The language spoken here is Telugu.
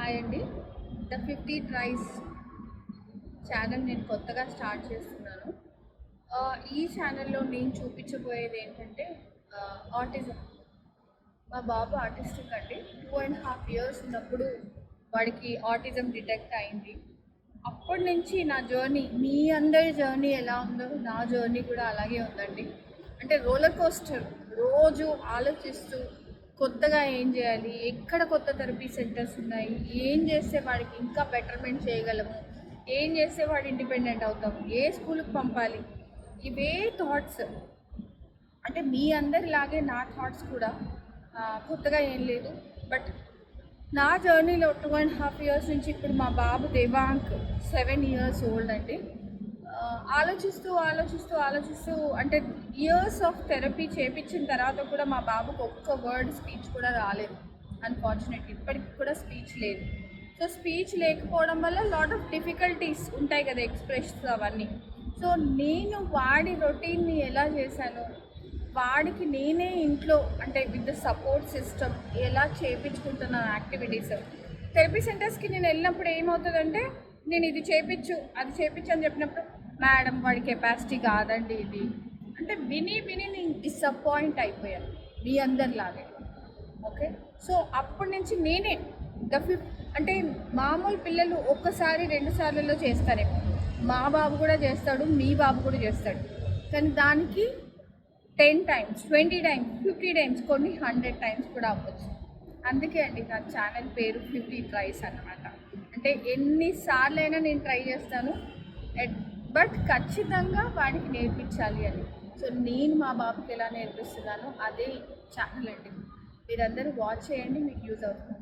హాయ్ అండి. ద 50 ట్రైస్ ఛానల్ నేను కొత్తగా స్టార్ట్ చేస్తున్నాను. ఈ ఛానల్లో నేను చూపించబోయేది ఏంటంటే ఆటిజం. మా బాబు ఆర్టిస్టిక్ అండి. 2.5 years ఉన్నప్పుడు వాడికి ఆటిజం డిటెక్ట్ అయింది. అప్పటి నుంచి నా జర్నీ, మీ అందరి జర్నీ ఎలా ఉందో నా జర్నీ కూడా అలాగే ఉందండి. అంటే రోలర్ కోస్టర్. రోజు ఆలోచిస్తూ కొత్తగా ఏం చేయాలి, ఎక్కడ కొత్త థెరపీ సెంటర్స్ ఉన్నాయి, ఏం చేస్తే వాడికి ఇంకా బెటర్మెంట్ చేయగలము, ఏం చేస్తే వాడు ఇండిపెండెంట్ అవుతాము, ఏ స్కూల్కి పంపాలి, ఇవే థాట్స్. అంటే మీ అందరిలాగే నా థాట్స్ కూడా కొత్తగా ఏం లేదు. బట్ నా జర్నీలో 2.5 years నుంచి ఇప్పుడు మా బాబు దేవాంక్ 7 years old అండి. ఆలోచిస్తూ అంటే ఇయర్స్ ఆఫ్ థెరపీ చేపించిన తర్వాత కూడా మా బాబుకు ఒక్క వర్డ్ స్పీచ్ కూడా రాలేదు. అన్ఫార్చునేట్లీ ఇప్పటికి కూడా స్పీచ్ లేదు. సో స్పీచ్ లేకపోవడం వల్ల లాట్ ఆఫ్ డిఫికల్టీస్ ఉంటాయి కదా, ఎక్స్ప్రెషన్స్ అవన్నీ. సో నేను వాడి రొటీన్ని ఎలా చేశాను, వాడికి నేనే ఇంట్లో అంటే విత్ ద సపోర్ట్ సిస్టమ్ ఎలా చేయించుకుంటున్నాను యాక్టివిటీస్. థెరపీ సెంటర్స్కి నేను వెళ్ళినప్పుడు ఏమవుతుందంటే, నేను ఇది చేయించు అది చేయించు అని చెప్పినప్పుడు, మేడం వాడి కెపాసిటీ కాదండి ఇది అంటే విని నేను డిసప్పాయింట్ అయిపోయాను మీ అందరిలాగే. ఓకే, సో అప్పటి నుంచి నేనే అంటే మామూలు పిల్లలు ఒక్కసారి 2 సార్లలో చేస్తారేమో, మా బాబు కూడా చేస్తాడు, మీ బాబు కూడా చేస్తాడు. కానీ దానికి 10 times, 20 times, 50 times, కొన్ని 100 times కూడా అవ్వచ్చు. అందుకే అండి నా ఛానల్ పేరు 50 ట్రైస్ అన్నమాట. అంటే ఎన్నిసార్లైనా నేను ట్రై చేస్తాను, బట్ ఖచ్చితంగా వాడికి నేర్పించాలి అని. సో నేను మా బాబుకి ఎలా నేర్పిస్తున్నానో అదే ఛానల్ అండి. మీరందరూ వాచ్ చేయండి, మీకు యూజ్ అవుతుంది.